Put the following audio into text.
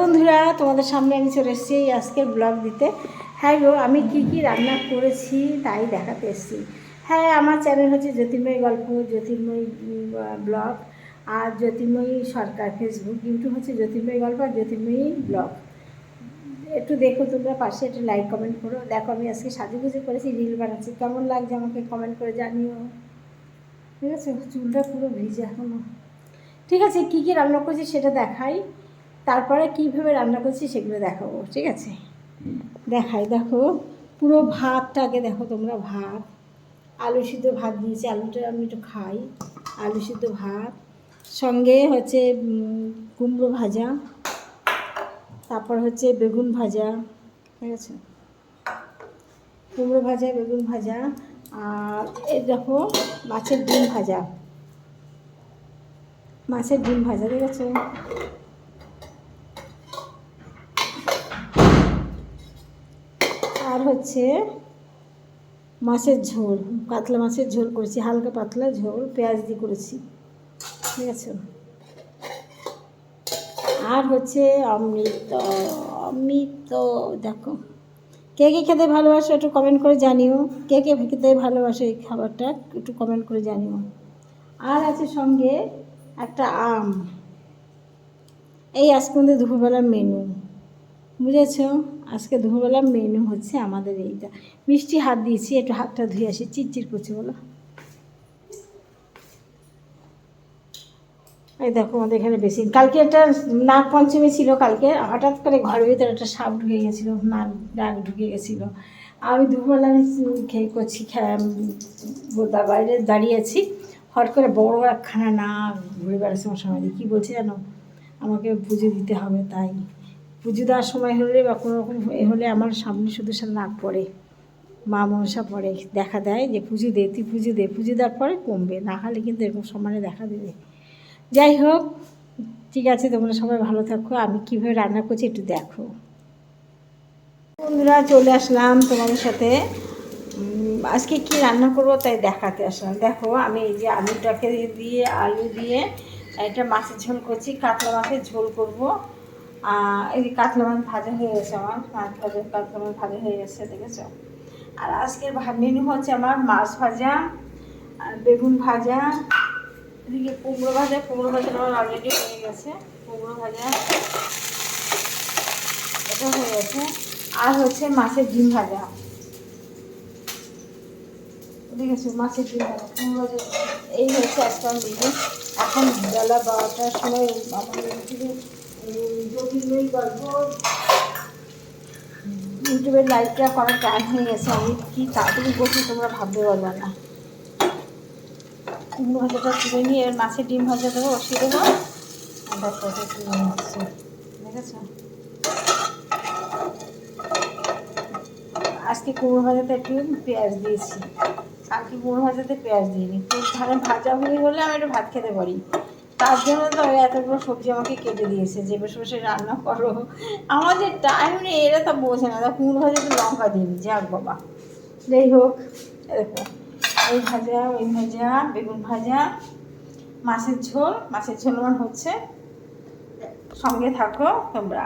বন্ধুরা, তোমাদের সামনে আমি চলে এসেছি আজকের ব্লগ দিতে। হ্যাঁ গো, আমি কি কি রান্না করেছি তাই দেখাতে এসেছি। হ্যাঁ, আমার চ্যানেল হচ্ছে জ্যোতির্ময়ী গল্প, জ্যোতির্ময়ী ব্লগ আর জ্যোতির্ময়ী সরকার। ফেসবুক, ইউটিউব হচ্ছে জ্যোতির্ময়ী গল্প আর জ্যোতির্ময়ী ব্লগ। একটু দেখো তোমরা, পাশে একটু লাইক কমেন্ট করো। দেখো আমি আজকে সাজুগুজু করেছি, রিল বানাচ্ছি, কেমন লাগছে আমাকে কমেন্ট করে জানিও। ঠিক আছে, চুলটা পুরো ভিজে এখনো। ঠিক আছে, কী কী রান্না করেছি সেটা দেখাই, তারপরে কীভাবে রান্না করছি সেগুলো দেখাবো। ঠিক আছে, দেখাই। দেখো পুরো ভাতটাকে দেখো তোমরা, ভাত আলু সিদ্ধ ভাত দিয়েছি, আলুটা আমি একটু খাই। আলু সিদ্ধ ভাত, সঙ্গে হচ্ছে কুমড়ো ভাজা, তারপর হচ্ছে বেগুন ভাজা। ঠিক আছে, কুমড়ো ভাজা, বেগুন ভাজা, আর এই দেখো মাছের ডিম ভাজা, মাছের ডিম ভাজা। ঠিক আছে, আর হচ্ছে মাছের ঝোল, কাতলা মাছের ঝোল করেছি, হালকা পাতলা ঝোল, পেঁয়াজ দিয়ে করেছি। ঠিক আছে, আর হচ্ছে অমৃত। অমৃত দেখো, কে কে খেতে ভালোবাসো একটু কমেন্ট করে জানিও। কে কে খেতে ভালোবাসো এই খাবারটা একটু কমেন্ট করে জানিও। আর আছে সঙ্গে একটা আম। এই আজকে আমাদের দুপুরবেলার মেনু, বুঝেছ? আজকে দুপুরবেলার মেনু হচ্ছে আমাদের এইটা। মিষ্টি হাত দিয়েছি, একটু হাতটা ধুয়ে আসি, চিরচির করছে বলো। এই দেখো আমাদের এখানে বেশি, কালকে একটা নাগ পঞ্চমী ছিল, কালকে হঠাৎ করে ঘরের ভিতরে একটা সাপ ঢুকে গেছিলো, নাগ ঢুকে গেছিলো। আমি দুপুরবেলা আমি খেয়ে করছি, বোদার বাইরে দাঁড়িয়েছি, হট করে বড় একখানা নাগ ঘুরে বেড়াচ্ছে আমার সময় দিয়ে। কী বলছি জানো, আমাকে পুজো দিতে হবে, তাই পুজো দেওয়ার সময় হলে বা কোনো রকম এ হলে আমার সামনে শুধু সে নাক পড়ে, মা মনসা পড়ে, দেখা দেয় যে পুজো দে, তুই পুজো দে, পুজো দেওয়ার পরে কমবে, না হলে কিন্তু এরকম সমানে দেখা দেবে। যাই হোক, ঠিক আছে, তোমরা সবাই ভালো থাকো। আমি কীভাবে রান্না করছি একটু দেখো। বন্ধুরা, চলে আসলাম তোমাদের সাথে আজকে কি রান্না করবো তাই দেখাতে আসলাম। দেখো আমি এই যে আলুটাকে দিয়ে, আলু দিয়ে একটা মাছের ঝোল করছি, কাতলা মাছের ঝোল করবো। এই যে কাতলা মাছ ভাজা হয়ে গেছে, আমার কাতলা মাছ ভাজা হয়ে গেছে, দেখেছো? আর আজকের মেনু হচ্ছে আমার মাছ ভাজা আর বেগুন ভাজা, এদিকে কুমড়ো ভাজা। কুমড়ো ভাজা আমার অলরেডি হয়ে গেছে, কুমড়ো ভাজা এটা হয়ে গেছে। আর হচ্ছে মাছের ডিম ভাজা, ঠিক আছে, মাছের ডিম ভাজা, কুমড়ো ভাজা। এই হচ্ছে আজকাল মেনু। এখন বেলা 12টার সময় আমাদের জ্যোতির্ময়ী গল্প ইউটিউবের লাইভটা করার টাইম হয়ে গেছে। আমি কি তাড়াতাড়ি করছি তোমরা ভাবতে পারবে না। কুমড়ো ভাজাটা তুলে নিয়ে এর মাছের ডিম ভাজা দেবো, বসিয়ে দেবো। তারপরে তুলে নিচ্ছি, দেখেছো? আজকে কুমড়ো ভাজাতে একটু পেঁয়াজ দিয়েছি, কালকে কুমড়ো ভাজাতে পেঁয়াজ দিইনি। তো ধারে ভাজা হয়ে হলে আমি একটু ভাত খেতে পারি, তার জন্য তো এতগুলো সবজি আমাকে কেটে দিয়েছে যে বসে বসে রান্না করো। আমাদের টাইম নেই, এরা তো বোঝে না। কুমড়ো ভাজাতে লঙ্কা দিইনি, যাক বাবা। যাই হোক, দেখো এই ভাজা, ওই ভাজা, বেগুন ভাজা, মাছের ঝোল। মাছের ঝোল আমার হচ্ছে, সঙ্গে থাকো তোমরা।